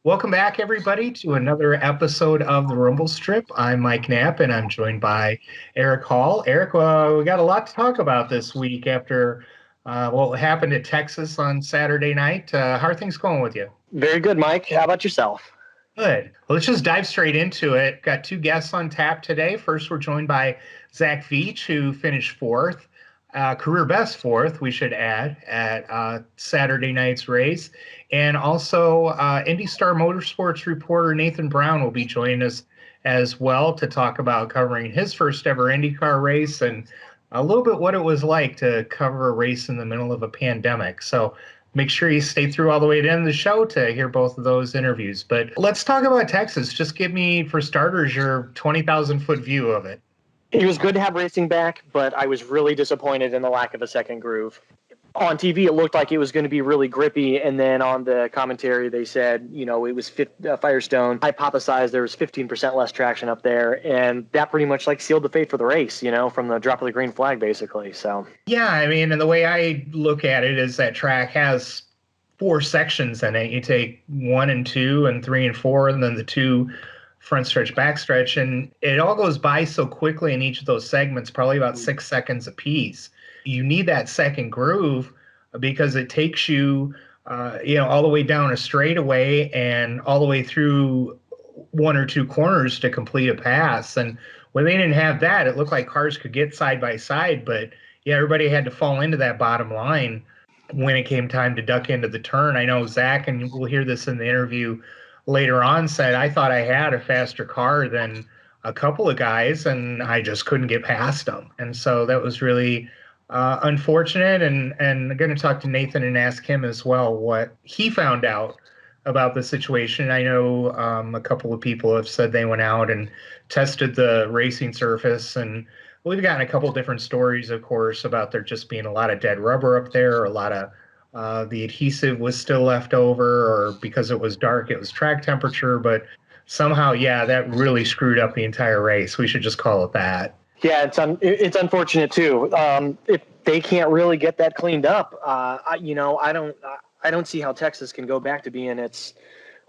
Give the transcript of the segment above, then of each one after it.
Welcome back, everybody, to another episode of the Rumble Strip. I'm Mike Knapp, and I'm joined by Eric Hall. Eric, we got a lot to talk about this week after what happened at Texas on Saturday night. How are things going with you? Very good, Mike. How about yourself? Good. Well, let's just dive straight into it. Got two guests on tap today. First, we're joined by Zach Veach, who finished fourth, career best fourth, we should add, at Saturday night's race. And also, Indy Star Motorsports reporter Nathan Brown will be joining us as well to talk about covering his first ever IndyCar race and a little bit what it was like to cover a race in the middle of a pandemic. So make sure you stay through all the way to the end of the show to hear both of those interviews. But let's talk about Texas. Just give me, for starters, your 20,000 foot view of it. It was good to have racing back, but I was really disappointed in the lack of a second groove. On TV, it looked like it was going to be really grippy, and then on the commentary, they said, it was Firestone hypothesized there was 15% less traction up there, and that pretty much sealed the fate for the race, from the drop of the green flag, basically. So yeah, I mean, and the way I look at it is that track has four sections in it. You take 1 and 2 and 3 and 4, and then the two front stretch, back stretch, and it all goes by so quickly in each of those segments, probably about 6 seconds apiece. You need that second groove because it takes you, all the way down a straightaway and all the way through 1 or 2 corners to complete a pass. And when they didn't have that, it looked like cars could get side by side, but yeah, everybody had to fall into that bottom line when it came time to duck into the turn. I know Zach, and we'll hear this in the interview later on, said, I thought I had a faster car than a couple of guys, and I just couldn't get past them. And so that was really unfortunate. And I'm going to talk to Nathan and ask him as well what he found out about the situation. I know a couple of people have said they went out and tested the racing surface, and we've gotten a couple different stories, of course, about there just being a lot of dead rubber up there, or a lot of the adhesive was still left over, or because it was dark, it was track temperature. But somehow, yeah, that really screwed up the entire race. We should just call it that. Yeah, it's unfortunate too. If they can't really get that cleaned up, I don't see how Texas can go back to being its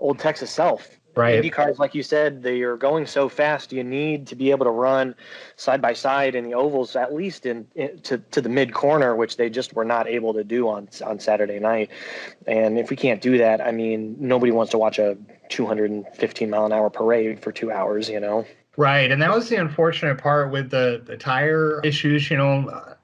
old Texas self. Right. Indy cars, like you said, they are going so fast. You need to be able to run side by side in the ovals, at least to the mid corner, which they just were not able to do on Saturday night. And if we can't do that, I mean, nobody wants to watch a 215 mile an hour parade for 2 hours, Right, and that was the unfortunate part with the tire issues.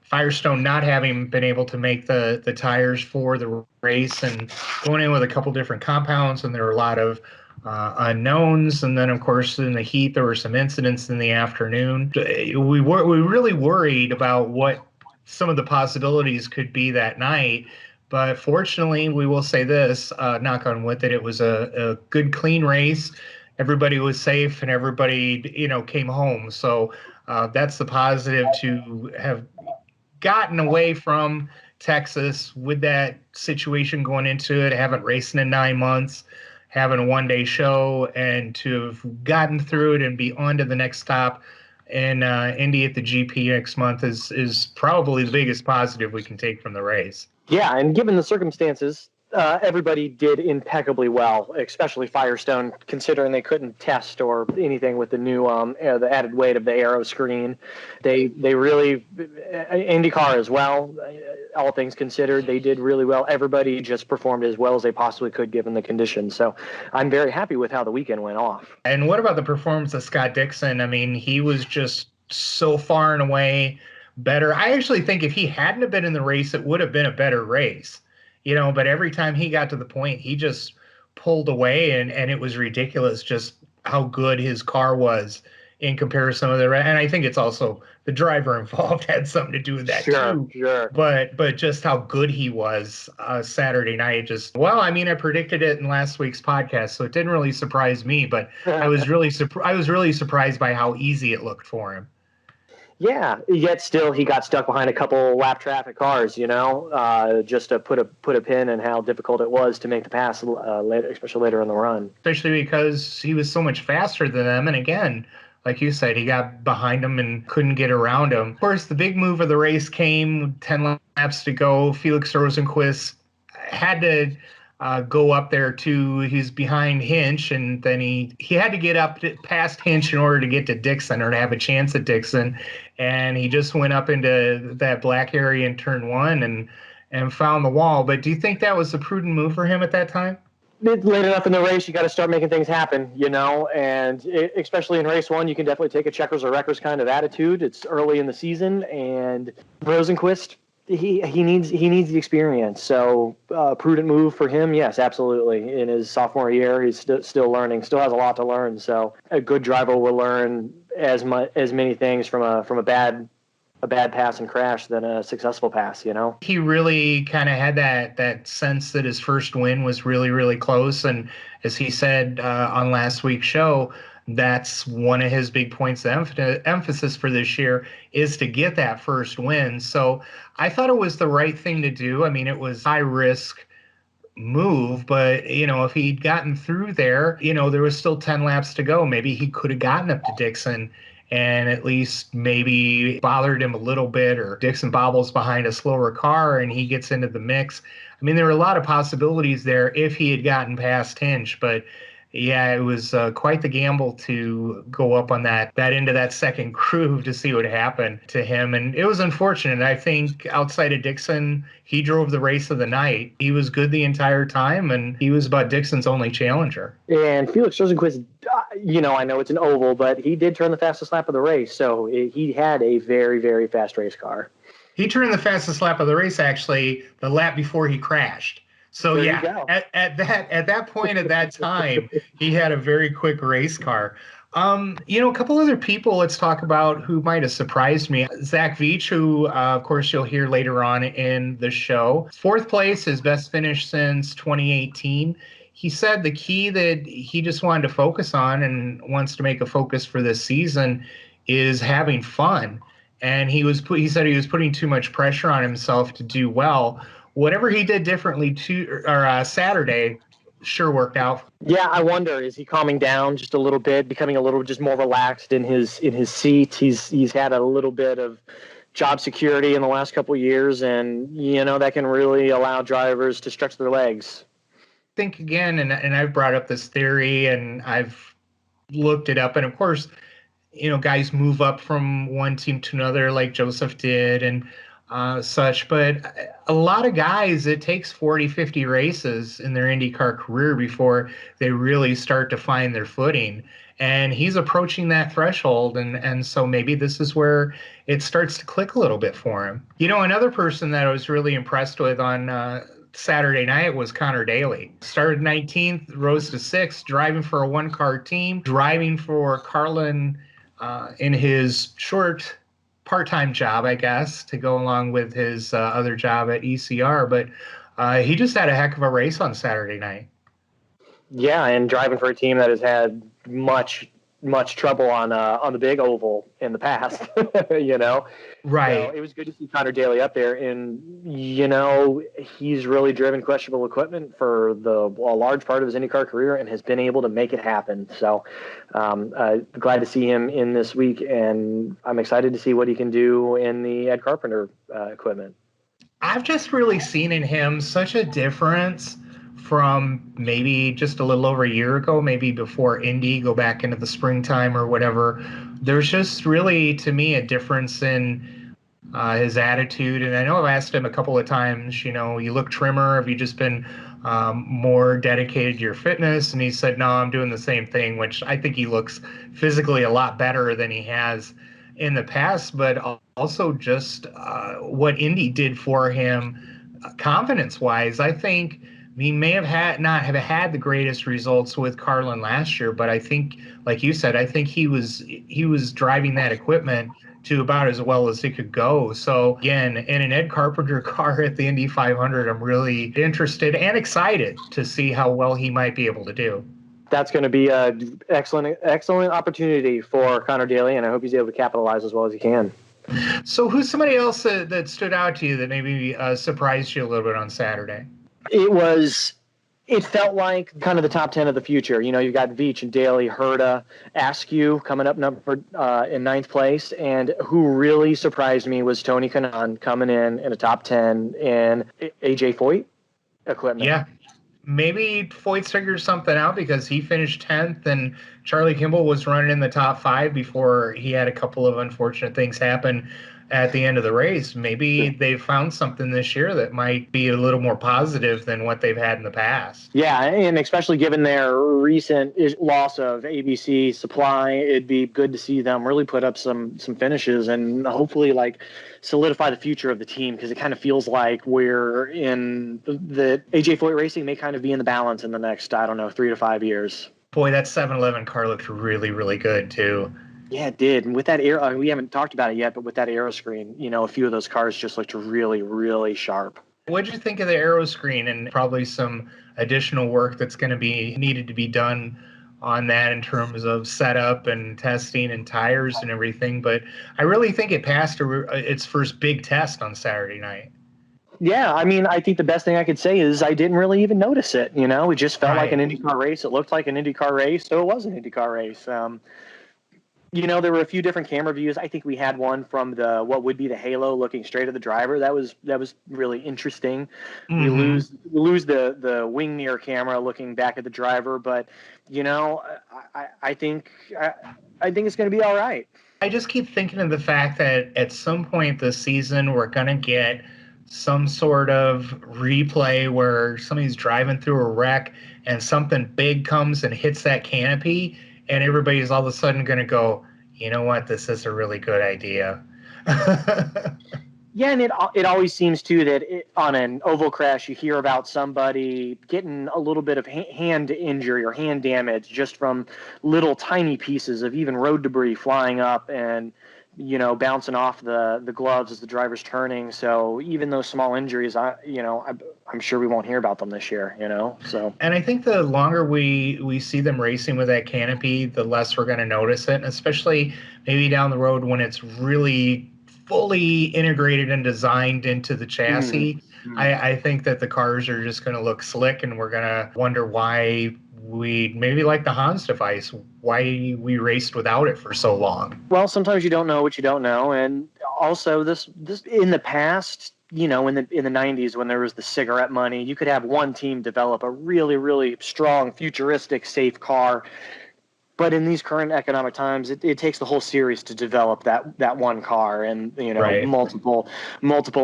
Firestone not having been able to make the tires for the race and going in with a couple different compounds, and there were a lot of unknowns. And then, of course, in the heat, there were some incidents in the afternoon. We really worried about what some of the possibilities could be that night. But fortunately, we will say this, knock on wood, that it was a good, clean race. Everybody was safe and everybody, came home. So that's the positive, to have gotten away from Texas with that situation going into it, haven't raced in 9 months, having a one-day show, and to have gotten through it and be on to the next stop in Indy at the GP next month is probably the biggest positive we can take from the race. Yeah, and given the circumstances, everybody did impeccably well, especially Firestone, considering they couldn't test or anything with the new the added weight of the aero screen. They really, IndyCar as well, all things considered, they did really well. Everybody just performed as well as they possibly could given the conditions. So I'm very happy with how the weekend went off. And what about the performance of Scott Dixon? I mean, he was just so far and away better. I actually think if he hadn't have been in the race, it would have been a better race. But every time he got to the point, he just pulled away, and it was ridiculous just how good his car was in comparison to the rest. And I think it's also the driver involved had something to do with that too. Sure. But just how good he was Saturday night. I predicted it in last week's podcast, so it didn't really surprise me. But I was really surprised by how easy it looked for him. Yeah, yet still he got stuck behind a couple lap traffic cars, just to put a pin in how difficult it was to make the pass later, especially later in the run. Especially because he was so much faster than them. And again, like you said, he got behind them and couldn't get around him. Of course, the big move of the race came 10 laps to go. Felix Rosenqvist had to go up there to, he's behind Hinch, and then he had to get up past Hinch in order to get to Dixon or to have a chance at Dixon. And he just went up into that black area in turn one and found the wall. But do you think that was a prudent move for him at that time? Late enough in the race, you got to start making things happen, and especially in race one, you can definitely take a checkers or wreckers kind of attitude. It's early in the season, and Rosenquist, he needs the experience. So prudent move for him, yes, absolutely. In his sophomore year, he's still learning, still has a lot to learn. So a good driver will learn as many things from a bad pass and crash than a successful pass. He really kind of had that sense that his first win was really, really close. And as he said on last week's show, that's one of his big points of emphasis for this year is to get that first win. So I thought it was the right thing to do. I mean, it was high risk move, but if he'd gotten through there, there was still 10 laps to go. Maybe he could have gotten up to Dixon and at least maybe bothered him a little bit, or Dixon bobbles behind a slower car and he gets into the mix. I mean, there were a lot of possibilities there if he had gotten past Hinch, but yeah, it was quite the gamble to go up on that into that second groove to see what happened to him. And it was unfortunate. I think outside of Dixon, he drove the race of the night. He was good the entire time, and he was about Dixon's only challenger. And Felix Rosenquist, I know it's an oval, but he did turn the fastest lap of the race. So he had a very, very fast race car. He turned the fastest lap of the race, actually, the lap before he crashed. So there yeah, at that point at that time, he had a very quick race car. A couple other people let's talk about who might have surprised me. Zach Veach, who of course you'll hear later on in the show. 4th place, his best finish since 2018. He said the key that he just wanted to focus on and wants to make a focus for this season is having fun. And he said he was putting too much pressure on himself to do well. Whatever he did differently Saturday sure worked out. Yeah, I wonder, is he calming down just a little bit, becoming a little just more relaxed in his seat? He's had a little bit of job security in the last couple of years, and that can really allow drivers to stretch their legs. I think again, and I've brought up this theory and I've looked it up, and of course, guys move up from one team to another like Joseph did and such, but a lot of guys, it takes 40, 50 races in their IndyCar career before they really start to find their footing. And he's approaching that threshold, and so maybe this is where it starts to click a little bit for him. Another person that I was really impressed with on Saturday night was Connor Daly. Started 19th, rose to 6th, driving for a one-car team, driving for Carlin in his short part-time job, I guess, to go along with his other job at ECR. But he just had a heck of a race on Saturday night. Yeah, and driving for a team that has had much trouble on the big oval in the past, Right. So it was good to see Connor Daly up there, and he's really driven questionable equipment for a large part of his IndyCar career and has been able to make it happen. So glad to see him in this week, and I'm excited to see what he can do in the Ed Carpenter equipment. I've just really seen in him such a difference from maybe just a little over a year ago, maybe before Indy, go back into the springtime or whatever. There's just really, to me, a difference in his attitude. And I know I've asked him a couple of times, you look trimmer. Have you just been more dedicated to your fitness? And he said, no, I'm doing the same thing, which I think he looks physically a lot better than he has in the past, but also just what Indy did for him confidence-wise. I think he may have not have had the greatest results with Carlin last year, but I think, like you said, I think he was driving that equipment to about as well as it could go. So again, in an Ed Carpenter car at the Indy 500, I'm really interested and excited to see how well he might be able to do. That's going to be an excellent opportunity for Connor Daly, and I hope he's able to capitalize as well as he can. So who's somebody else that stood out to you that maybe surprised you a little bit on Saturday? It felt like kind of the top 10 of the future. You've got Veach and Daly, Herta, Askew coming up number in 9th place. And who really surprised me was Tony Kanaan coming in a top 10 in AJ Foyt equipment. Yeah. maybe Foyt's figures something out because he finished 10th and Charlie Kimball was running in the top 5 before he had a couple of unfortunate things happen at the end of the race. Maybe they've found something this year that might be a little more positive than what they've had in the past. Yeah, and especially given their recent loss of ABC supply, it'd be good to see them really put up some finishes and hopefully like solidify the future of the team, because it kind of feels like we're in the AJ Foyt Racing may kind of be in the balance in the next, I don't know, 3 to 5 years. Boy, that 7-Eleven car looked really, really good too. Yeah, it did. And with that air, we haven't talked about it yet, but with that aero screen, a few of those cars just looked really, really sharp. What did you think of the aero screen and probably some additional work that's going to be needed to be done on that in terms of setup and testing and tires and everything? But I really think it passed its first big test on Saturday night. Yeah, I mean, I think the best thing I could say is I didn't really even notice it. It just felt like Right. an IndyCar race. It looked like an IndyCar race, so it was an IndyCar race. There were a few different camera views. I think we had one from what would be the halo looking straight at the driver. That was really interesting. We lose the wing mirror camera looking back at the driver, but I think it's going to be all right. I just keep thinking of the fact that at some point this season we're going to get some sort of replay where somebody's driving through a wreck and something big comes and hits that canopy, and everybody's all of a sudden going to go, you know what, this is a really good idea. Yeah, and it always seems, too, that on an oval crash, you hear about somebody getting a little bit of hand injury or hand damage just from little tiny pieces of even road debris flying up and, bouncing off the gloves as the driver's turning. So even those small injuries, I'm sure we won't hear about them this year, so. And I think the longer we see them racing with that canopy, the less we're going to notice it, and especially maybe down the road when it's really fully integrated and designed into the chassis. Mm-hmm. I think that the cars are just going to look slick, and we're going to wonder why we maybe like the Hans device, why we raced without it for so long. Well, sometimes you don't know what you don't know, and also this in the past, in the 90s when there was the cigarette money, you could have one team develop a really, really strong, futuristic, safe car. But in these current economic times, it takes the whole series to develop that one car, and right. multiple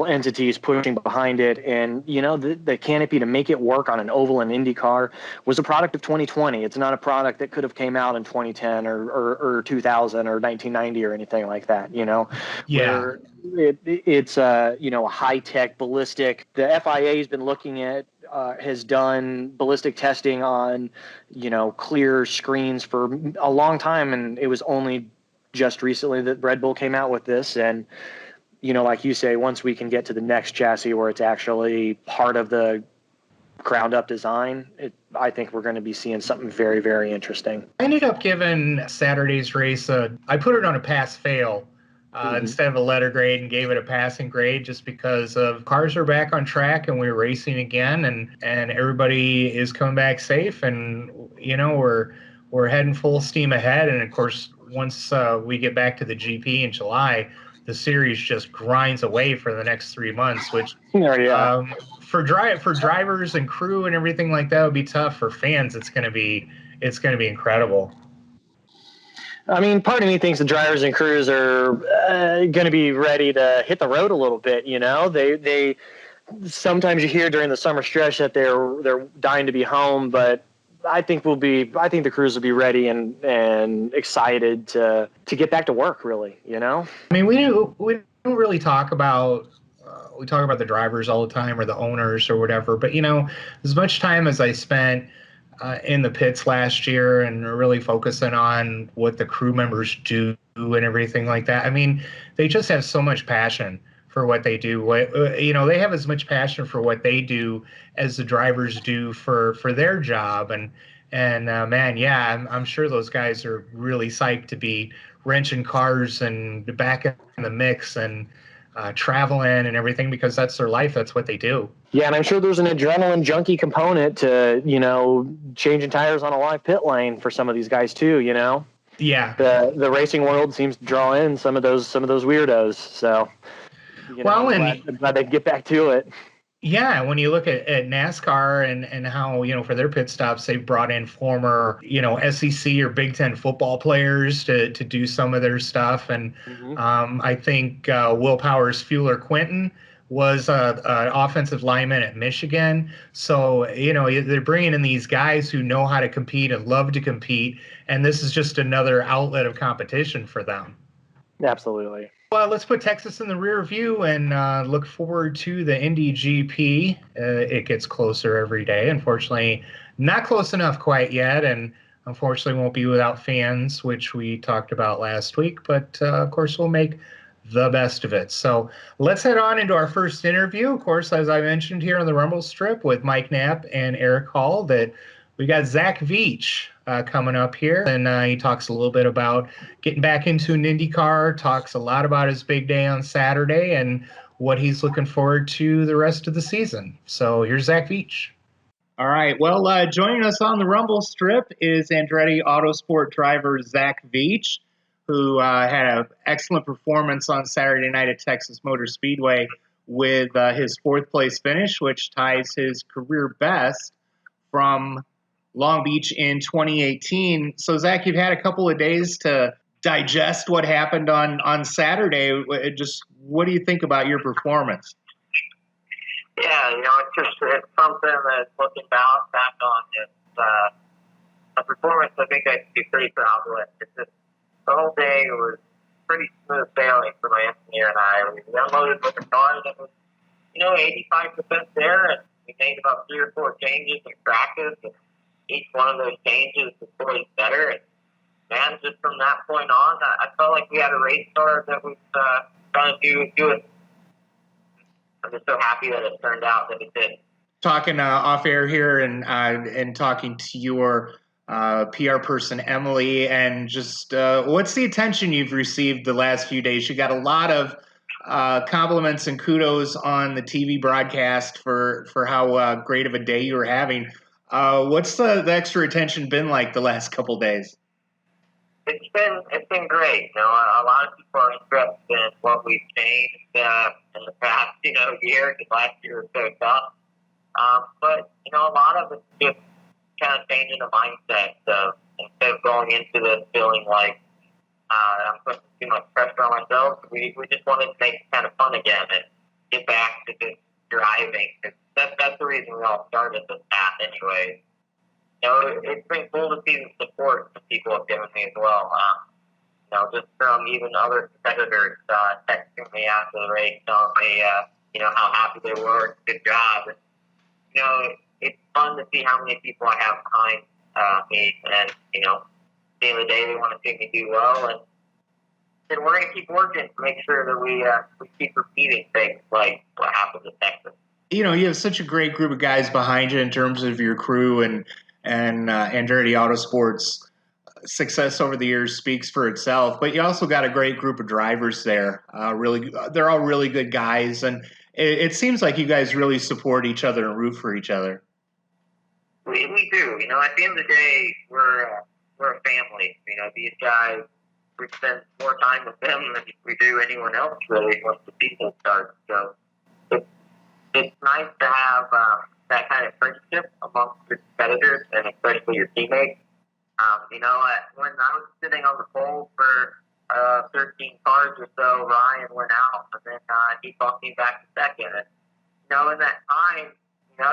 entities pushing behind it, and the canopy to make it work on an oval and Indy car was a product of 2020. It's not a product that could have came out in 2010 or 2000 or 1990 or anything like that. Yeah. Where it's a high tech ballistic. The FIA has been looking at. Has done ballistic testing on, clear screens for a long time, and it was only just recently that Red Bull came out with this. And, like you say, once we can get to the next chassis where it's actually part of the ground-up design, I think we're going to be seeing something very, very interesting. I ended up giving Saturday's race I put it on a pass-fail. Instead of a letter grade, and gave it a passing grade just because of cars are back on track and we're racing again, and everybody is coming back safe, and we're heading full steam ahead. And of course, once we get back to the GP in July, the series just grinds away for the next 3 months, which for drivers and crew and everything like that would be tough. For fans, it's going to be incredible. I mean, part of me thinks the drivers and crews are going to be ready to hit the road a little bit. They sometimes you hear during the summer stretch that they're dying to be home, but I think the crews will be ready and excited to get back to work. Really, I mean, we don't really talk about. We talk about the drivers all the time, or the owners, or whatever. But as much time as I spent in the pits last year and really focusing on what the crew members do and everything like that. I mean, they just have so much passion for what they do. They have as much passion for what they do as the drivers do for their job. And man, yeah, I'm sure those guys are really psyched to be wrenching cars and back in the mix and traveling and everything, because that's their life. That's what they do. Yeah, and I'm sure there's an adrenaline junkie component to, changing tires on a live pit lane for some of these guys too, Yeah. The racing world seems to draw in some of those weirdos. So, I'm glad they get back to it. Yeah, when you look at NASCAR and how, for their pit stops, they've brought in former, SEC or Big Ten football players to do some of their stuff. And Hmm. I think Will Powers Fueler Quinton was an offensive lineman at Michigan. So, they're bringing in these guys who know how to compete and love to compete. And this is just another outlet of competition for them. Absolutely. Well, let's put Texas in the rear view and look forward to the Indy GP. It gets closer every day. Unfortunately, not close enough quite yet, and unfortunately won't be without fans, which we talked about last week. But of course, we'll make the best of it. So let's head on into our first interview. Of course, as I mentioned here on the Rumble Strip with Mike Knapp and Eric Hall, that we got Zach Veach coming up here, and he talks a little bit about getting back into an IndyCar, talks a lot about his big day on Saturday and what he's looking forward to the rest of the season. So here's Zach Veach. All right. Well, joining us on the Rumble Strip is Andretti Autosport driver Zach Veach, who had an excellent performance on Saturday night at Texas Motor Speedway with his fourth place finish, which ties his career best from Long Beach in 2018. So, Zach, you've had a couple of days to digest what happened on Saturday. Just what do you think about your performance? Yeah, it's something that looking back on it's a performance I think I could be pretty proud with. It's just the whole day was pretty smooth sailing for my engineer and I. We unloaded with a car that was, 85% there, and we made about 3 or 4 changes and crashes, and each one of those changes was always better. And man, just from that point on, I felt like we had a race car that was going to do it. I'm just so happy that it turned out that it did. Talking off air here and talking to your PR person Emily, and just what's the attention you've received the last few days? You got a lot of compliments and kudos on the TV broadcast for how great of a day you were having. What's the extra attention been like the last couple days? It's been great. A lot of people are interested in what we've changed in the past, year, because last year was so tough. But a lot of it's just kind of changing the mindset. So instead of going into this feeling like I'm putting too much pressure on myself, we just wanted to make it kind of fun again and get back to just driving. That's the reason we all started this path anyway. It's been cool to see the support that people have given me as well. Just from even other competitors texting me after the race, telling me, how happy they were, good job. And, it's fun to see how many people I have behind me, and at the end of the day, they want to see me do well, and we're going to keep working to make sure that we keep repeating things like what happened in Texas. You have such a great group of guys behind you in terms of your crew, and Andretti Autosport's success over the years speaks for itself. But you also got a great group of drivers there. They're all really good guys, and it seems like you guys really support each other and root for each other. We do. At the end of the day, we're a family. These guys, we spend more time with them than we do anyone else really once the season starts. So it's nice to have that kind of friendship amongst your competitors and especially your teammates. When I was sitting on the pole for 13 cars or so, Ryan went out, and then he bumped me back to second. And, in that time,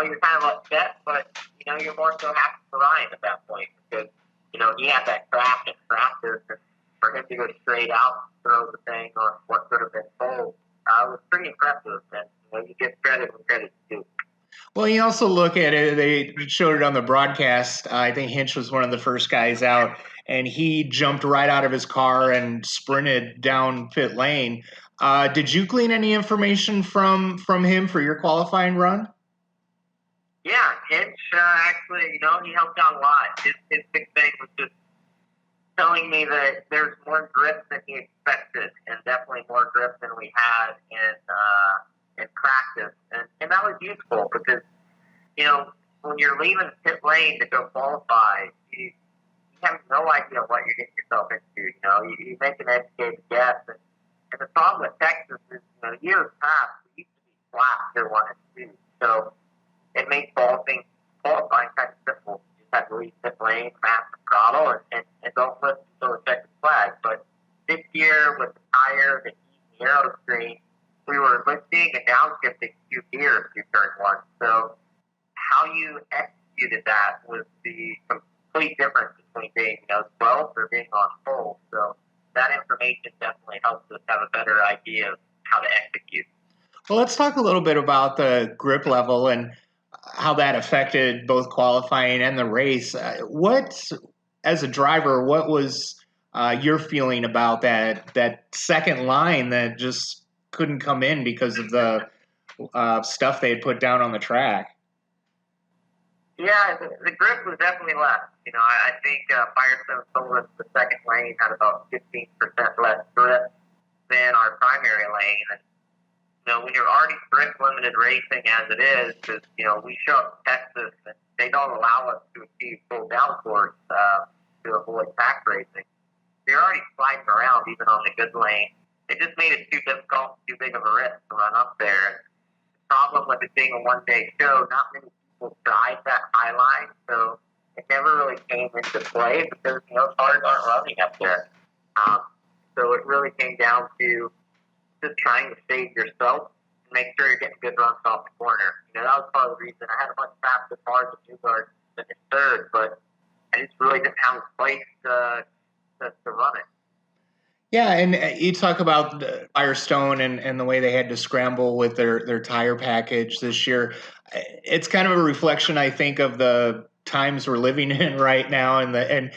you're kind of upset, but, you're more so happy for Ryan at that point because, he had that crash and crasher for him to go straight out and throw the thing on what could have been pole. It was pretty impressive, and you get credit when credit's due. Well, you also look at it, they showed it on the broadcast. I think Hinch was one of the first guys out, and he jumped right out of his car and sprinted down pit lane. Did you glean any information from him for your qualifying run? Yeah, Hinch actually, he helped out a lot. His big thing was just telling me that there's more grip than he expected, and definitely more grip than we had in practice. And that was useful because, when you're leaving pit lane to go qualify, you have no idea what you're getting yourself into. You make an educated guess. And the problem with Texas is, years past, we used to be flat here 1 and 2. So it makes qualifying kind of simple. You just have to leave pit lane, massive throttle, and don't listen to the checkered flag. But this year, with the tire, the heat, and the aero screen, we were lifting and downshifting two gears through turn one. So how you executed that was the complete difference between being 12th or being on pole. So that information definitely helps us have a better idea of how to execute. Well, let's talk a little bit about the grip level and how that affected both qualifying and the race. As a driver, what was your feeling about that second line that just couldn't come in because of the stuff they had put down on the track? Yeah, the grip was definitely less. I think Firestone told us the second lane had about 15% less grip than our primary lane. And, when you're already grip limited racing as it is, because, we show up to Texas and they don't allow us to achieve full downforce to avoid pack racing. So you're already sliding around even on the good lane. It just made it too difficult, too big of a risk to run up there. And the problem with it being a one-day show, not many people drive that high line, so it never really came into play because, cars aren't running up there. So it really came down to just trying to save yourself and make sure you're getting good runs off the corner. That was part of the reason I had a much faster cars and Newgard than in third, but I just really didn't have a place to run it. Yeah, and you talk about Firestone and the way they had to scramble with their tire package this year. It's kind of a reflection, I think, of the times we're living in right now, and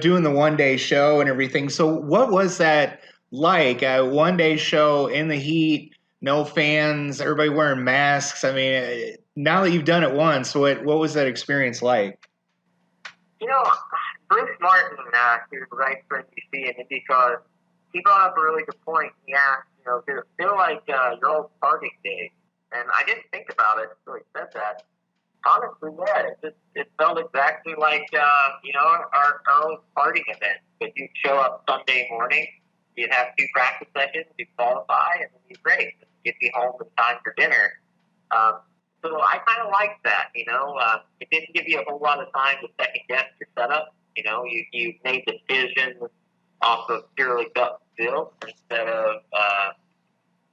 doing the one-day show and everything. So, what was that like? A one-day show in the heat, no fans, everybody wearing masks. I mean, now that you've done it once, what was that experience like? Bruce Martin, who writes for NBC and IndyCar, he brought up a really good point. He asked, does it feel like your old partying days? And I didn't think about it until he said that. Honestly, yeah, it felt exactly like, our old partying event. But you'd show up Sunday morning, you'd have 2 practice sessions, you'd qualify, and then you'd race. You'd be home in time for dinner. So I kind of liked that, it didn't give you a whole lot of time to second guess your setup. You made decisions off of purely gut feel instead of,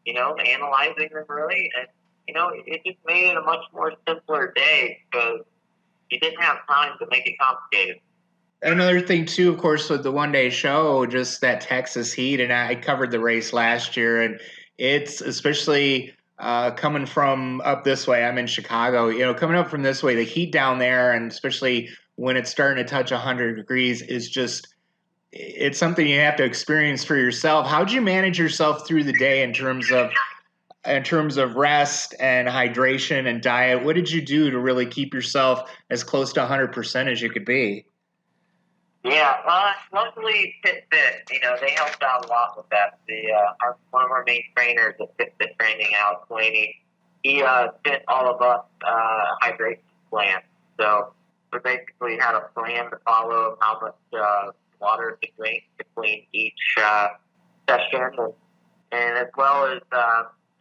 analyzing them really. And, it just made it a much more simpler day because you didn't have time to make it complicated. Another thing, too, of course, with the one-day show, just that Texas heat, and I covered the race last year, and it's especially coming from up this way. I'm in Chicago. Coming up from this way, the heat down there, and especially when it's starting to touch 100 degrees, is just – it's something you have to experience for yourself. How'd you manage yourself through the day in terms of rest and hydration and diet? What did you do to really keep yourself as close to 100% as you could be? Yeah, luckily Fitbit, they helped out a lot with that. One of our main trainers at Fitbit Training, Alex Laney, he sent all of us hydration plans. So we basically had a plan to follow how much water to drink between each session, and as well as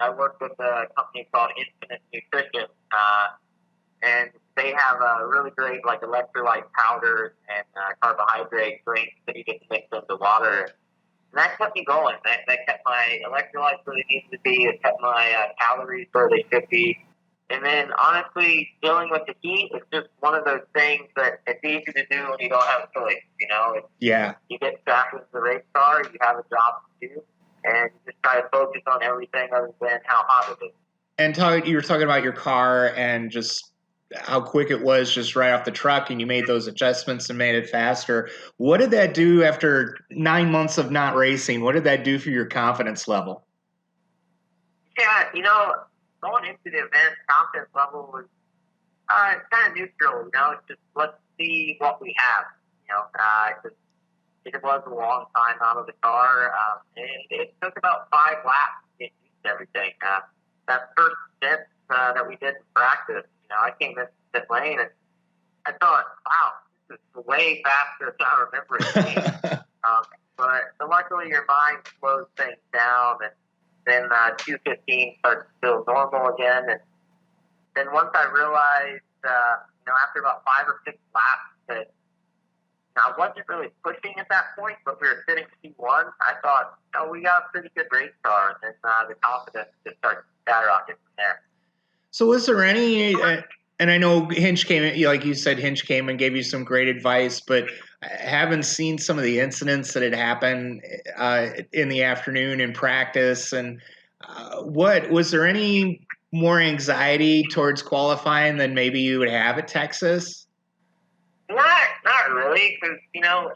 I work with a company called Infinite Nutrition, and they have a really great electrolyte powders and carbohydrate drinks that you can mix into water. And that kept me going. That kept my electrolytes where they needed to be. It kept my calories where they should be. And then, honestly, dealing with the heat is just one of those things that it's easy to do when you don't have a choice. Yeah. You get strapped into the race car, you have a job to do, and you just try to focus on everything other than how hot it is. And you were talking about your car and just how quick it was just right off the truck, and you made those adjustments and made it faster. What did that do after 9 months of not racing? What did that do for your confidence level? Yeah, going into the event, confidence level was kind of neutral. It's just let's see what we have. It was a long time out of the car, and it took about 5 laps to get used to everything. That first stint that we did in practice, I came in pit lane and I thought, wow, this is way faster than I remember it being. But luckily your mind slows things down, and then 2:15 starts to feel normal again. And then once I realized, after about 5 or 6 laps that I wasn't really pushing at that point, but we were sitting P1, I thought, oh, we got a pretty good race car, and the confidence just started skyrocketing from there. So was there any, and I know Hinch came, like you said, Hinch came and gave you some great advice, but I haven't seen some of the incidents that had happened in the afternoon in practice. And what was there any more anxiety towards qualifying than maybe you would have at Texas? Not really, because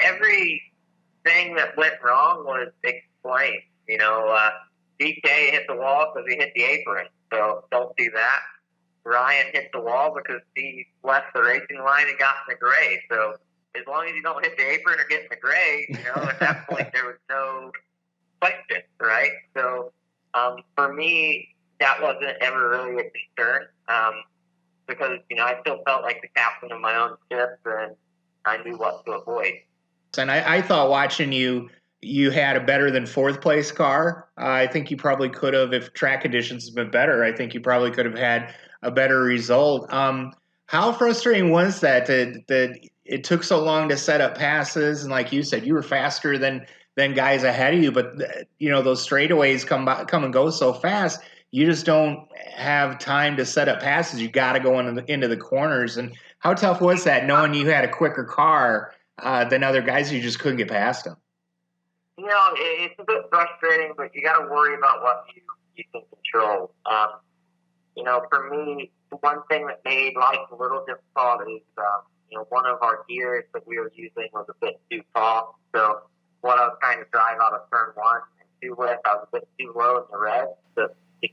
everything that went wrong was explained. DK hit the wall because he hit the apron, so don't do that. Ryan hit the wall because he left the racing line and got in the gray. So as long as you don't hit the apron or get in the gray, at that point there was no question, right? So for me, that wasn't ever really a concern because I still felt like the captain of my own ship and I knew what to avoid. And I thought watching you had a better than fourth place car. I think you probably could have, if track conditions had been better, I think you probably could have had a better result. How frustrating was that it took so long to set up passes? And like you said, you were faster than guys ahead of you, but those straightaways come and go so fast. You just don't have time to set up passes. You got to go into the corners. And how tough was that, knowing you had a quicker car than other guys? You just couldn't get past them. It's a bit frustrating, but you got to worry about what you can control. For me, one thing that made life a little difficult is, one of our gears that we were using was a bit too tall. So what I was trying to drive out of turn 1 and 2 with, I was a bit too low in the red to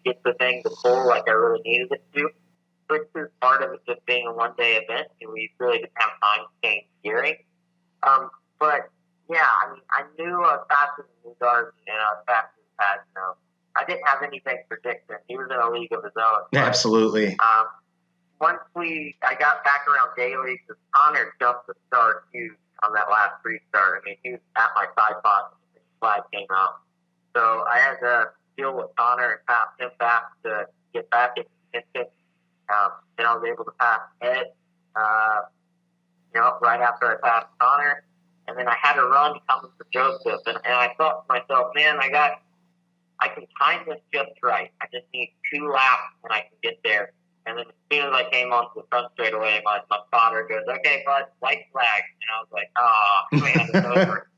get the thing to pull like I really needed it to, which is part of it just being a one-day event, and we really didn't have time to change gearing. But yeah, I knew I was faster than Newgard and I was faster than Pagano. I didn't have anything for Dixon. He was in a league of his own. But, absolutely. Once I got back around daily, because Connor jumped the start huge on that last restart. He was at my side pod when the flag came out. So I had to deal with Connor and pass him back to get back in contention. Then I was able to pass Ed, right after I passed Connor. And then I had a run coming for Joseph. And I thought to myself, man, I can time this just right. I just need 2 laps and I can get there. And then as soon as I came onto the front straightaway, my spotter goes, okay, bud, white flag. And I was like, oh, man, it's over.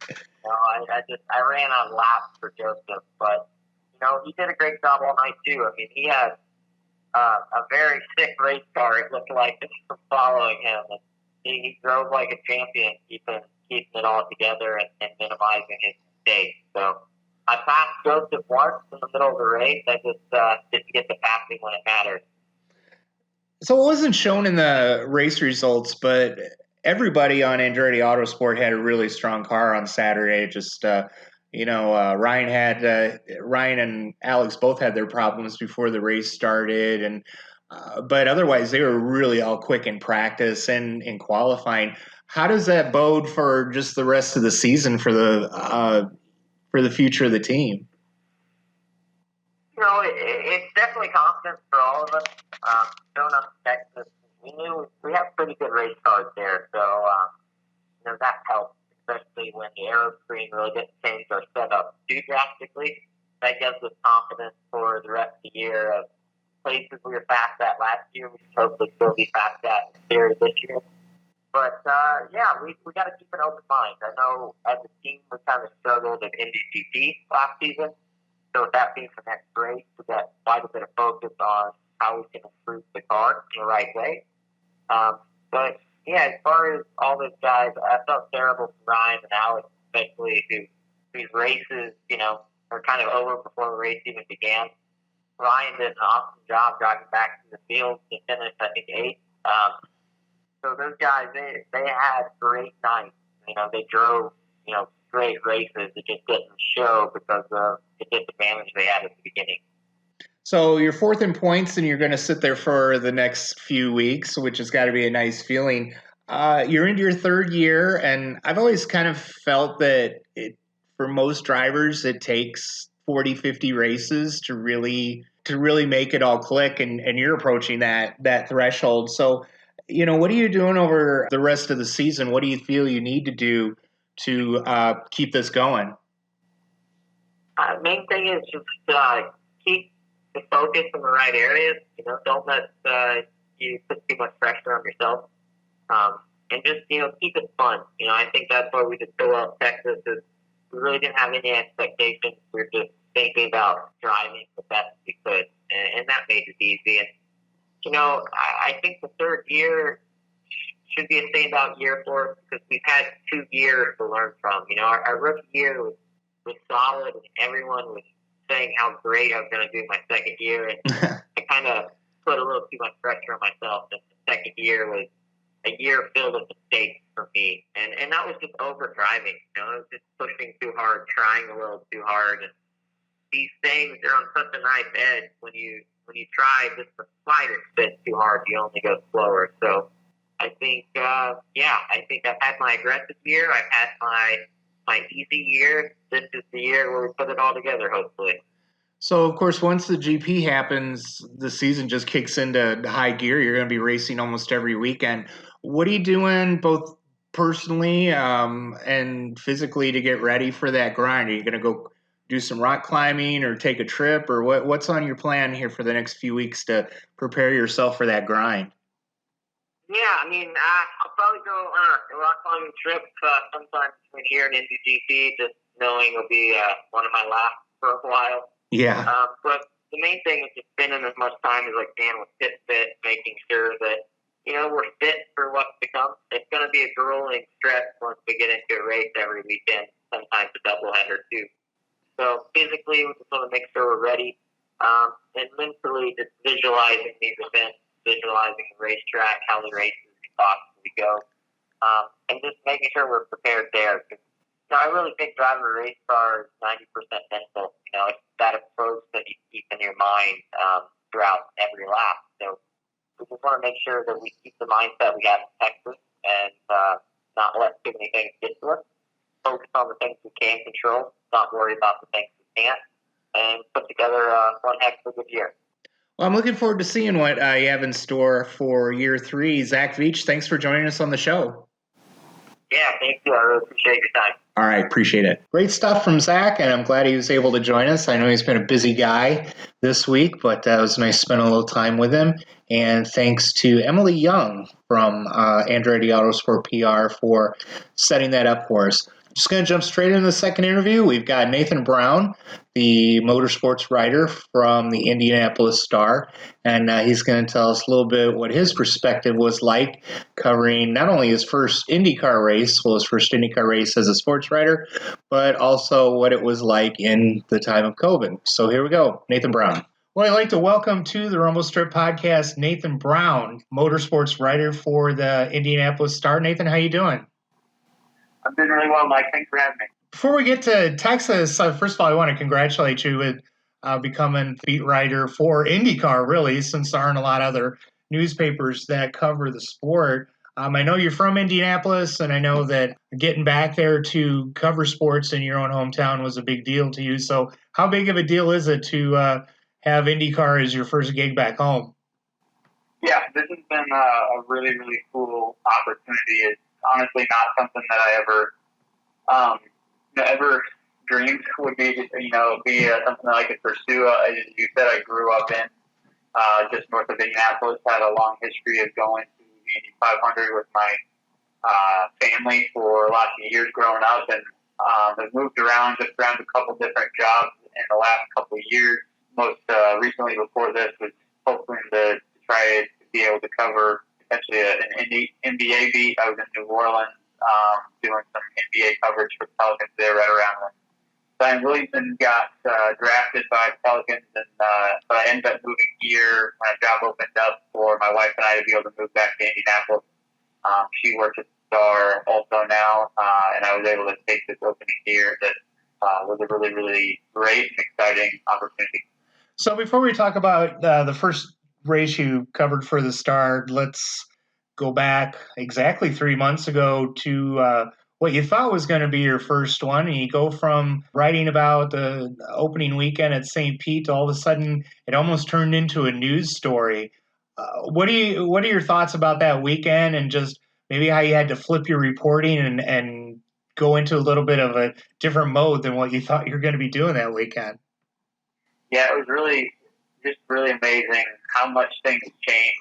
I ran out of laps for Joseph. But, he did a great job all night, too. He had a very sick race car, it looked like, just from following him. And he drove like a champion, keeping it all together and minimizing his mistakes. So I passed Joseph once in the middle of the race. I just didn't get the passing when it mattered. So it wasn't shown in the race results, but everybody on Andretti Autosport had a really strong car on Saturday. Just Ryan and Alex both had their problems before the race started, and but otherwise they were really all quick in practice and in qualifying. How does that bode for just the rest of the season for the future of the team? It's definitely confidence for all of us. Showing up in Texas, we knew we have pretty good race cars there, so that helps, especially when the aero screen really didn't change our setup too drastically. That gives us confidence for the rest of the year of places we were fast at last year. We should hopefully still be fast at this year. But, we got to keep an open mind. I know as a team we kind of struggled in IndyCar last season. So with that being the next race, we got quite a bit of focus on how we can improve the car in the right way. But, as far as all those guys, I felt terrible for Ryan and Alex, especially whose races, are kind of over before the race even began. Ryan did an awesome job driving back to the field to finish, I think, 8th. So those guys, they had great nights. They drove, great races. It just didn't show because of the disadvantage they had at the beginning. So you're 4th in points, and you're going to sit there for the next few weeks, which has got to be a nice feeling. You're into your 3rd year, and I've always kind of felt that for most drivers, it takes 40, 50 races to really to really make it all click, and you're approaching that threshold. So, what are you doing over the rest of the season? What do you feel you need to do to keep this going? Main thing is just keep the focus in the right areas. Don't let you put too much pressure on yourself, and just keep it fun. I think that's why we did so well in Texas. Is we really didn't have any expectations. We were just thinking about driving the best we could, and that made it easy. And I think the third year should be a standout year for us because we've had 2 years to learn from. Our rookie year was solid, and everyone was saying how great I was going to do my second year, and I kind of put a little too much pressure on myself. And the second year was a year filled with mistakes for me, and that was just over driving. It was just pushing too hard, trying a little too hard, and these things are on such a nice edge. When you try just the slightest bit too hard, you only go slower. So I think, I think I've had my aggressive year. I've had my easy year. This is the year where we put it all together, hopefully. So, of course, once the GP happens, the season just kicks into high gear. You're going to be racing almost every weekend. What are you doing both personally and physically to get ready for that grind? Are you going to go do some rock climbing or take a trip, or what's on your plan here for the next few weeks to prepare yourself for that grind? Yeah, I'll probably go on a rock climbing trip sometime between here and NBGP, just knowing it'll be one of my last for a while. Yeah. But the main thing is just spending as much time as I can with Fit, making sure that, we're fit for what's to come. It's going to be a grueling stretch once we get into a race every weekend, sometimes a doubleheader too. So physically, we just want to make sure we're ready. And mentally, just visualizing these events, visualizing the racetrack, how the races can possibly go, and just making sure we're prepared there. I really think driving a race car is 90% mental. It's that approach that you keep in your mind throughout every lap. So we just want to make sure that we keep the mindset we have in Texas and not let too many things get to us. Focus on the things we can control, not worry about the things we can't, and put together one heck of a good year. Well, I'm looking forward to seeing what you have in store for year 3. Zach Veach, thanks for joining us on the show. Yeah, thank you. I really appreciate your time. All right, appreciate it. Great stuff from Zach, and I'm glad he was able to join us. I know he's been a busy guy this week, but it was nice to spend a little time with him. And thanks to Emily Young from Andretti Autosport PR for setting that up for us. Just going to jump straight into the second interview. We've got Nathan Brown, the motorsports writer from the Indianapolis Star, and he's going to tell us a little bit what his perspective was like covering not only his first IndyCar race, his first IndyCar race as a sports writer, but also what it was like in the time of COVID. So here we go, Nathan Brown. Well, I'd like to welcome to the Rumble Strip podcast, Nathan Brown, motorsports writer for the Indianapolis Star. Nathan, how you doing? I'm doing really well, Mike. Thanks for having me. Before we get to Texas, first of all, I want to congratulate you with becoming beat writer for IndyCar, really, since there aren't a lot of other newspapers that cover the sport. I know you're from Indianapolis, and I know that getting back there to cover sports in your own hometown was a big deal to you. So how big of a deal is it to have IndyCar as your first gig back home? Yeah, this has been a really, really cool opportunity. It's honestly not something that I ever dreamed would be, something that I could pursue. As you said, I grew up in just north of Indianapolis, had a long history of going to the Indy 500 with my family for lots of years growing up, and have moved around a couple different jobs in the last couple of years. Most recently before this was hoping to try to be able to cover essentially an NBA beat. I was in New Orleans doing some NBA coverage for the Pelicans there right around when Zion Williamson got drafted by the Pelicans, and but I ended up moving here when a job opened up for my wife and I to be able to move back to Indianapolis. She works at the Star also now, and I was able to take this opening here that was a really, really great and exciting opportunity. So before we talk about the first race you covered for the Star, let's go back exactly 3 months ago to what you thought was going to be your first one, and you go from writing about the opening weekend at St. Pete to all of a sudden it almost turned into a news story. What are your thoughts about that weekend, and just maybe how you had to flip your reporting and go into a little bit of a different mode than what you thought you were going to be doing that weekend? Yeah, it was really amazing how much things changed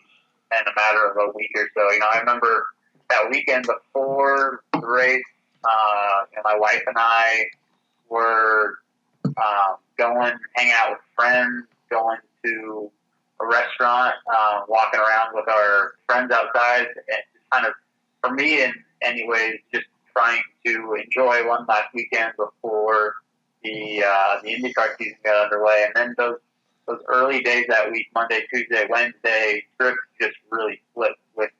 in a matter of a week or so. I remember that weekend before the race, my wife and I were going, hanging out with friends, going to a restaurant, walking around with our friends outside, and kind of, for me in any ways, just trying to enjoy one last weekend before the IndyCar season got underway. And then those early days that week, Monday, Tuesday, Wednesday, trips just really flipped with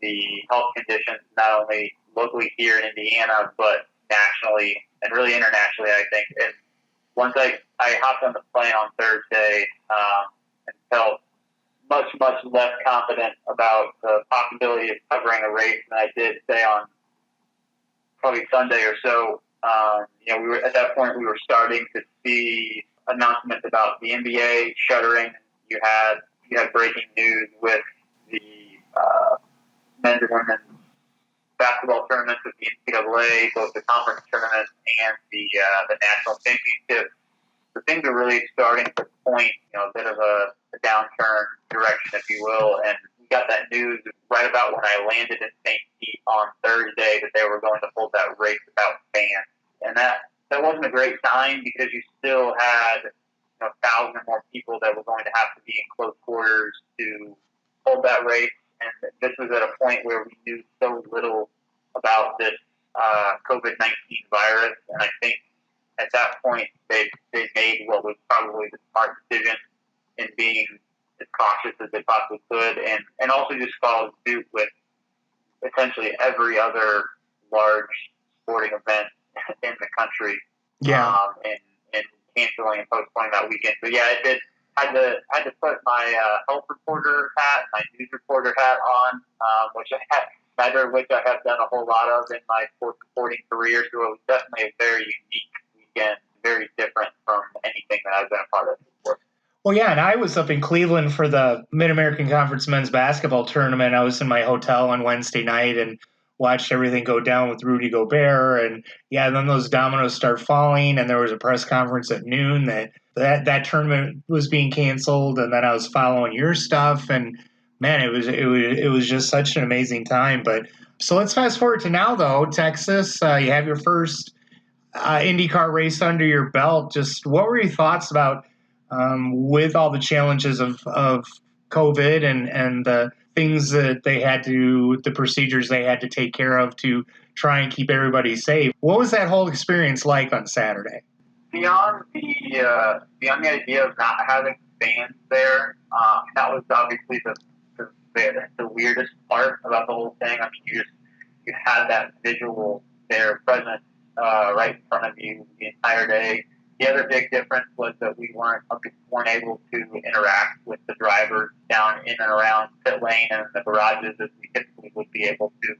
the health conditions, not only locally here in Indiana, but nationally and really internationally, I think. And once I hopped on the plane on Thursday and felt much, much less confident about the possibility of covering a race than I did, say, on probably Sunday or so. We were at that point. We were starting to see announcements about the NBA shuttering. You had breaking news with the men's and women's basketball tournaments with the NCAA, both the conference tournaments and the national championship. So things are really starting to point, a bit of a downturn direction, if you will. And we got that news right about when I landed in St. Pete on Thursday that they were going to hold that race without fans. And that wasn't a great sign, because you still had 1,000 more people that were going to have to be in close quarters to hold that race. And this was at a point where we knew so little about this COVID-19 virus. And I think at that point they made what was probably the smart decision in being as cautious as they possibly could, and also just followed suit with essentially every other large sporting event in the country. Yeah. And canceling and postponing that weekend. But yeah, it did. Had to put my health reporter hat, my news reporter hat on, which I had, neither of which I have done a whole lot of in my sports reporting career. So it was definitely a very unique weekend, very different from anything that I've been a part of before. Well, yeah, and I was up in Cleveland for the Mid-American Conference men's basketball tournament. I was in my hotel on Wednesday night and watched everything go down with Rudy Gobert. And yeah, then those dominoes start falling, and there was a press conference at noon that tournament was being canceled. And then I was following your stuff, and man, it was just such an amazing time. But so let's fast forward to now, though. Texas, you have your first IndyCar race under your belt. Just what were your thoughts about with all the challenges of COVID and the things that the procedures they had to take care of to try and keep everybody safe? What was that whole experience like on Saturday? Beyond the idea of not having fans there, that was obviously the weirdest part about the whole thing. I mean, you had that visual there present right in front of you the entire day. The other big difference was that we weren't able to interact with the drivers down in and around pit lane and the garages as we typically would be able to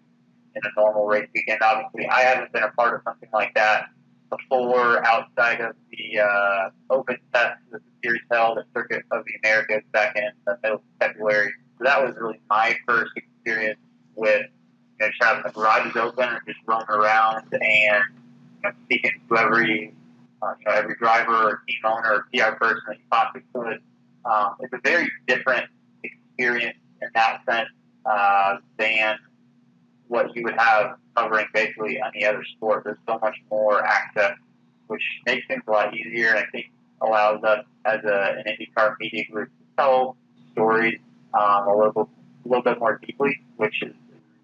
in a normal race weekend. Obviously, I haven't been a part of something like that before, outside of the open test that the series held at Circuit of the Americas back in the middle of February. So that was really my first experience with just having the garages open and just roaming around and speaking to every driver or team owner or PR person that you possibly could. It's a very different experience in that sense than what you would have covering basically any other sport. There's so much more access, which makes things a lot easier, and I think allows us as an IndyCar media group to tell stories a little bit more deeply, which is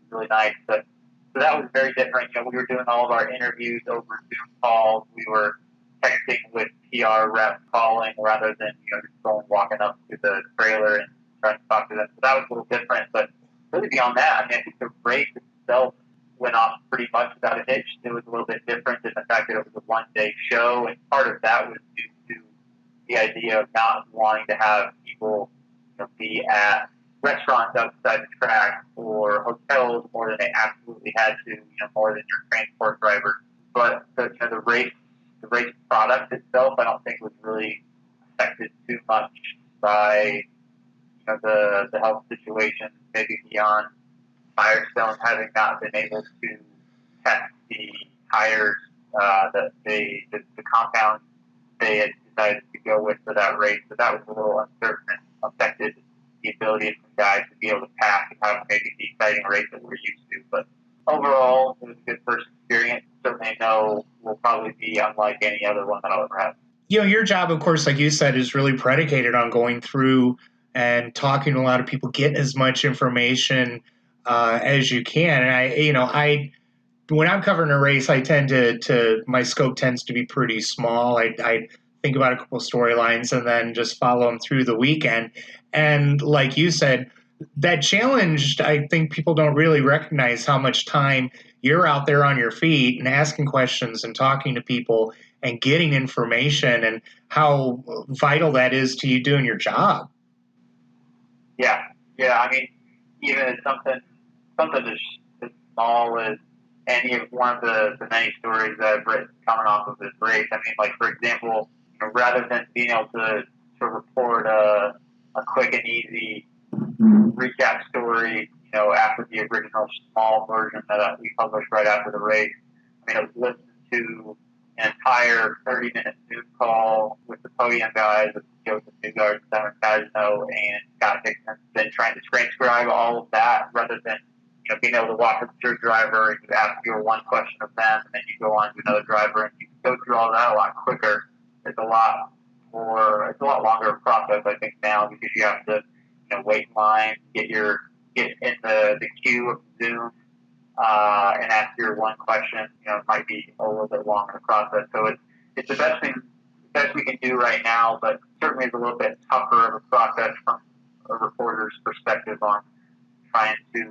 really nice. But so that was very different. We were doing all of our interviews over Zoom calls. We were texting with PR reps calling rather than just walking up to the trailer and trying to talk to them. So that was a little different. But really beyond that, I think the race itself went off pretty much without a hitch. It was a little bit different in the fact that it was a one-day show, and part of that was due to the idea of not wanting to have people be at restaurants outside the track or hotels more than they absolutely had to, more than your transport driver. But the race product itself, I don't think was really affected too much by the health situation, maybe beyond Firestone having not been able to test the tires, the compound they had decided to go with for that race. So that was a little uncertain and affected the ability of some guys to be able to pass and have maybe the exciting race that we're used to. But overall, it was a good first experience. Certainly know will probably be unlike any other one that I'll ever have. Your job, of course, like you said, is really predicated on going through and talking to a lot of people, getting as much information as you can. And I when I'm covering a race, I tend to my scope tends to be pretty small. I think about a couple storylines and then just follow them through the weekend. And like you said, that challenge, I think people don't really recognize how much time you're out there on your feet and asking questions and talking to people and getting information and how vital that is to you doing your job. Yeah. I mean, even something as small as any of one of the many stories that I've written coming off of this race. I mean, like for example, rather than being able to report a quick and easy recap story, after the original small version that we published right after the race, I mean, I was listening to an entire 30-minute Zoom call with the podium guys, with Joseph Newgarden, Simon Pagenaud, and Scott Dixon, then trying to transcribe all of that rather than being able to walk up to your driver and you ask your one question of them, and then you go on to another driver and you go through all that a lot quicker. It's a lot longer process, I think, now because you have to wait in line, get in the queue of Zoom, and ask your one question. It might be a little bit longer process. So it's the best we can do right now, but certainly it's a little bit tougher of a process from a reporter's perspective on trying to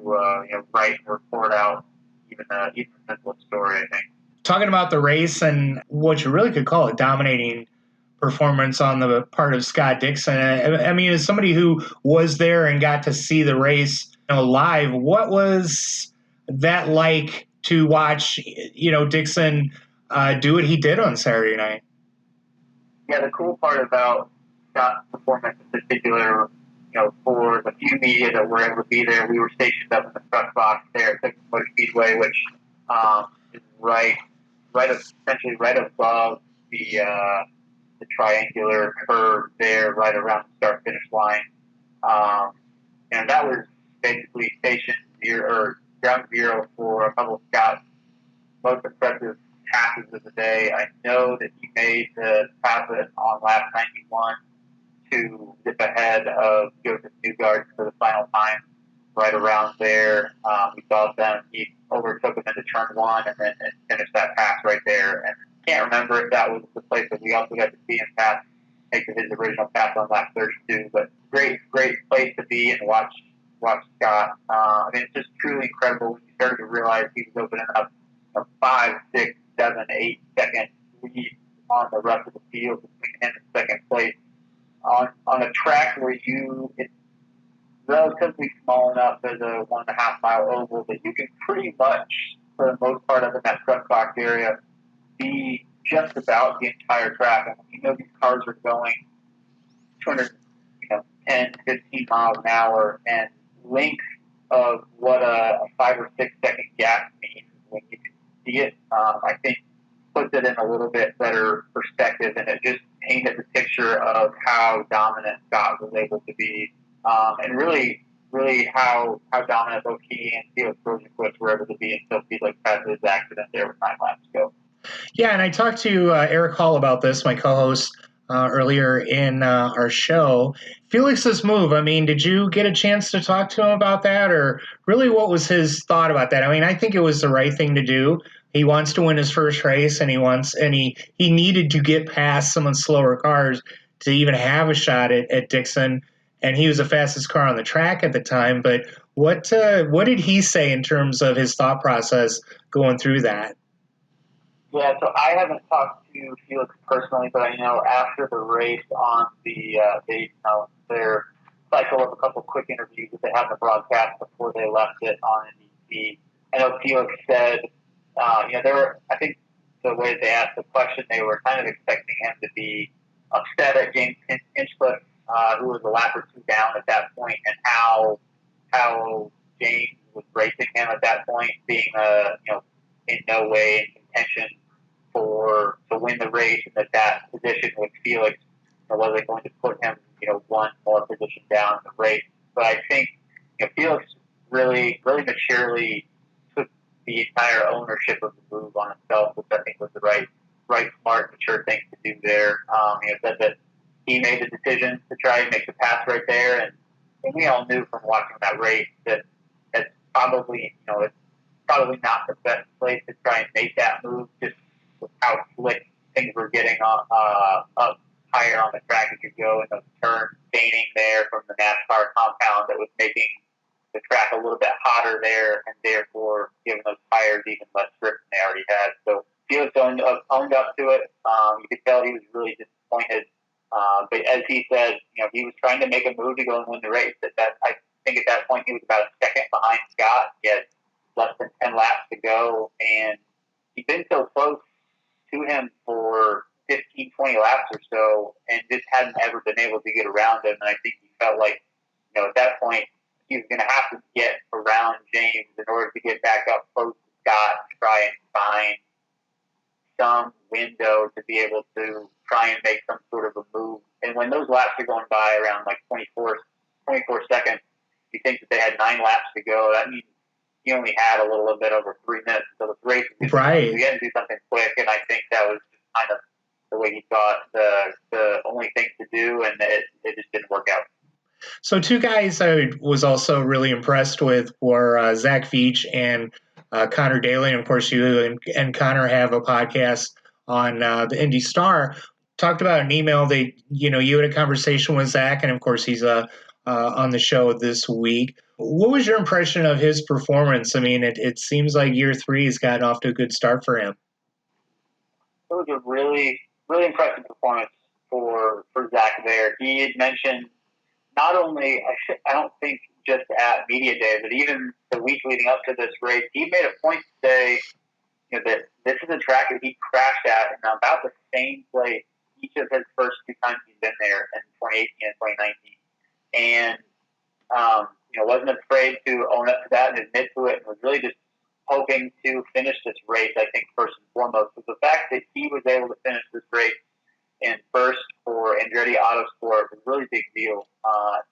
write and report out even a simple story, I think. Talking about the race and what you really could call a dominating performance on the part of Scott Dixon. I mean, as somebody who was there and got to see the race live, what was that like to watch Dixon do what he did on Saturday night? Yeah, the cool part about Scott's performance in particular, for the few media that were able to be there, we were stationed up in the press box there at Texas Motor Speedway, which is essentially right above the triangular curve there, right around the start finish line. And that was basically ground zero for a couple of Scott's most impressive passes of the day. I know that he made the pass on lap 91 to zip ahead of Joseph Newgarden for the final time right around there. We saw them. He overtook him into turn one and then finished that pass right there. And I can't remember if that was the place that we also got to see him take his original pass on lap 32. But great place to be and watch Scott. I mean, it's just truly incredible when you started to realize he was opening up a 5, 6, 7, 8 second lead on the rest of the field between him and second place on a track where it's relatively small enough as a 1.5 mile oval that you can pretty much, for the most part, up in that press box area, be just about the entire track. And these cars are going 210, 15 miles an hour, and length of what a 5 or 6 second gap means when you can see it, I think puts it in a little bit better perspective, and it just painted the picture of how dominant Scott was able to be, and really how dominant both he and Felix Rosenquist were able to be until Felix had his accident there with 9 laps to go. Yeah, and I talked to Eric Hall about this, my co-host, earlier in our show. Felix's move, I mean, did you get a chance to talk to him about that, or really what was his thought about that? I mean, I think it was the right thing to do. He wants to win his first race, and he needed to get past some of the slower cars to even have a shot at Dixon, and he was the fastest car on the track at the time. But what did he say in terms of his thought process going through that? Yeah, so I haven't talked to Felix personally, but I know after the race on their cycle of a couple quick interviews that they had in the broadcast before they left it on NBC. I know Felix said, they were, I think the way they asked the question, they were kind of expecting him to be upset at James Hinchcliffe, who was a lap or two down at that point, and how James was racing him at that point, being in no way in contention to win the race, and that position with Felix wasn't going to put him one more position down in the race. But I think Felix really maturely took the entire ownership of the move on himself, which I think was the right, smart, mature thing to do there. Said that he made the decision to try and make the pass right there, and we all knew from watching that race that it's probably not the best place to try and make that move, just with how slick things were getting up higher on the track as you go, and those turns staining there from the NASCAR compound that was making the track a little bit hotter there, and therefore giving those tires even less grip than they already had. So Felix owned up to it. You could tell he was really disappointed. But as he said, he was trying to make a move to go and win the race. I think at that point he was about a second behind Scott. He had less than 10 laps to go, and he'd been so close to him for 15, 20 laps or so, and just hadn't ever been able to get around him. And I think he felt like, at that point, he was going to have to get around James in order to get back up close to Scott and try and find some window to be able to try and make some sort of a move. And when those laps are going by around like 24 seconds, you think that they had 9 laps to go. That means he only had a little bit over 3 minutes. So the race was right. We had to do something quick, and I think that was just kind of the way he thought the only thing to do, and it just didn't work out. So 2 guys I was also really impressed with were Zach Veach and Connor Daly. And of course, you and Connor have a podcast on the Indy Star. Talked about an email that, you had a conversation with Zach, and of course he's on the show this week. What was your impression of his performance? I mean, it seems like year 3 has gotten off to a good start for him. It was a really, really impressive performance for Zach there. He had mentioned not only, I don't think just at Media Day, but even the week leading up to this race, he made a point to say that this is a track that he crashed at in about the same place each of his first 2 times he's been there in 2018 and 2019. And, wasn't afraid to own up to that and admit to it, and was really just hoping to finish this race, I think, first and foremost. But the fact that he was able to finish this race in first for Andretti Autosport was a really big deal.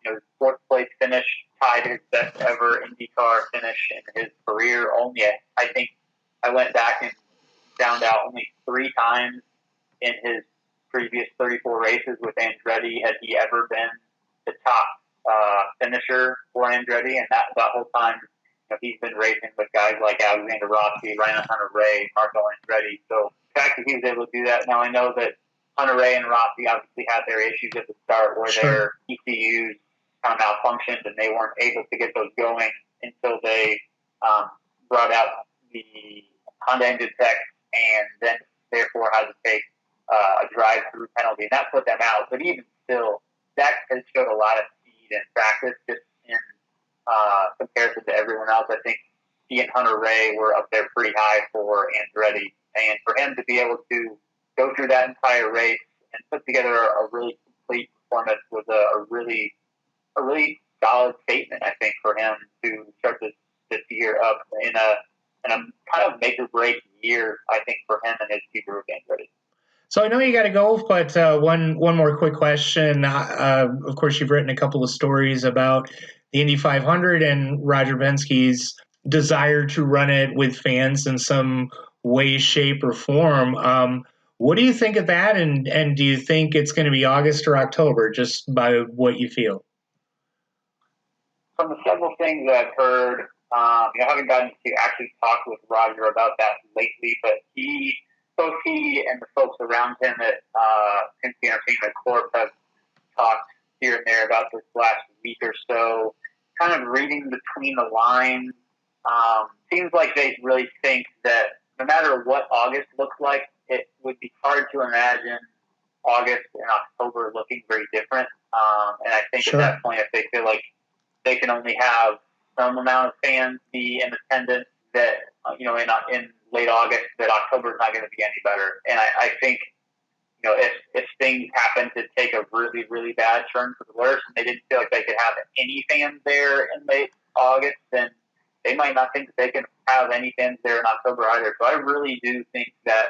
His 4th place finish tied his best ever IndyCar finish in his career. Only, I think, I went back and found out only 3 times in his previous 34 races with Andretti had he ever been the top finisher for Andretti, and that whole time he's been racing with guys like Alexander Rossi, Ryan Hunter-Reay, Marco Andretti. So the fact that he was able to do that, now I know that Hunter-Reay and Rossi obviously had their issues at the start where their ECUs kind of malfunctioned and they weren't able to get those going until they brought out the Honda engine tech, and then therefore had to take a drive-through penalty, and that put them out. But even still, Zach has showed a lot of speed in practice just in comparison to everyone else. I think he and Hunter-Reay were up there pretty high for Andretti, and for him to be able to go through that entire race and put together a really complete performance was a really solid statement, I think, for him to start this year up in a kind of make or break year, I think, for him and his future with Andretti. So I know you got to go, but one more quick question. Of course, you've written a couple of stories about the Indy 500 and Roger Penske's desire to run it with fans in some way, shape, or form. What do you think of that, and do you think it's going to be August or October, just by what you feel? From the several things that I've heard, I haven't gotten to actually talk with Roger about that lately, but both he and the folks around him at Penske Entertainment Corp have talked here and there about this last week or so. Kind of reading between the lines, seems like they really think that no matter what August looks like, it would be hard to imagine August and October looking very different. And I think Sure. at that point, if they feel like they can only have some amount of fans be in attendance, that in late August, that October is not going to be any better. And I think if things happen to take a really, really bad turn for the worse, and they didn't feel like they could have any fans there in late August, then they might not think that they can have any fans there in October either. So I really do think that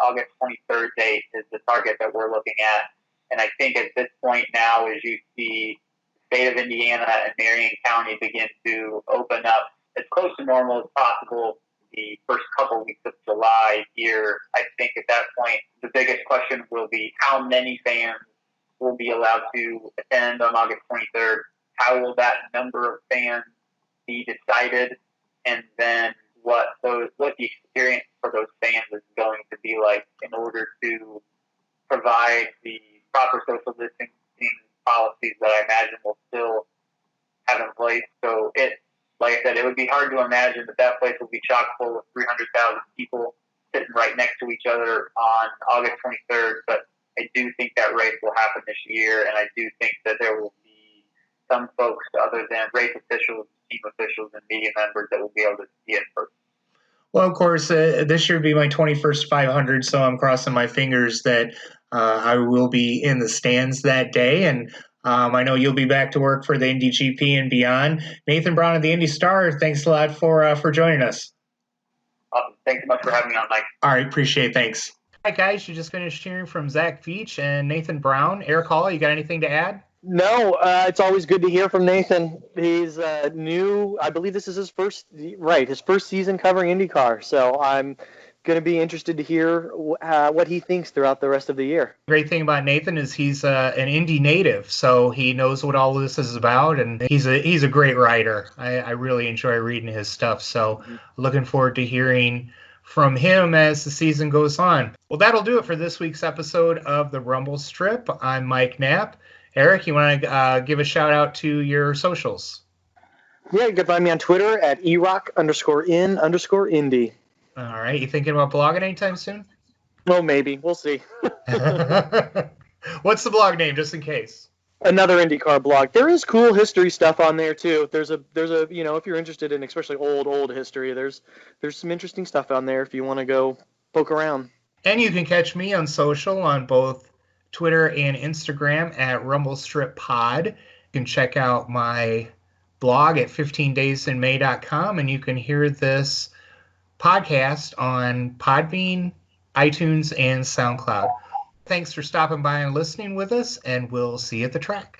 August 23rd date is the target that we're looking at. And I think at this point now, as you see the state of Indiana and Marion County begin to open up as close to normal as possible the first couple weeks of July here, I think at that point the biggest question will be how many fans will be allowed to attend on August 23rd. How will that number of fans be decided, and then what the experience for those fans is going to be like in order to provide the proper social distancing policies that I imagine will still have in place. So like I said, it would be hard to imagine that place will be chock full of 300,000 people sitting right next to each other on August 23rd. But I do think that race will happen this year, and I do think that there will be some folks other than race officials, team officials, and media members that will be able to see it first. Well, of course, this year will be my 21st 500, so I'm crossing my fingers that I will be in the stands that day. And I know you'll be back to work for the Indy GP and beyond. Nathan Brown of the Indy Star, thanks a lot for joining us. Awesome. Thanks so much for having me on, Mike. All right, appreciate it. Thanks. All right, guys, you just finished hearing from Zach Veach and Nathan Brown. Eric Hall, you got anything to add? No, it's always good to hear from Nathan. He's new. I believe this is his first season covering IndyCar. So I'm going to be interested to hear what he thinks throughout the rest of the year. Great thing about Nathan is he's an Indy native, so he knows what all this is about, and he's a great writer. I really enjoy reading his stuff. So looking forward to hearing from him as the season goes on. Well, that'll do it for this week's episode of the Rumble Strip. I'm Mike Knapp. Eric, you want to give a shout out to your socials? Yeah, you can find me on Twitter at erock_in_Indy. All right. You thinking about blogging anytime soon? Well, maybe. We'll see. What's the blog name, just in case? Another IndyCar blog. There is cool history stuff on there too. There's a if you're interested in especially old history, there's some interesting stuff on there if you want to go poke around. And you can catch me on social on both Twitter and Instagram at RumbleStripPod. You can check out my blog at 15daysinmay.com, and you can hear this podcast on Podbean, iTunes, and SoundCloud. Thanks for stopping by and listening with us, and we'll see you at the track.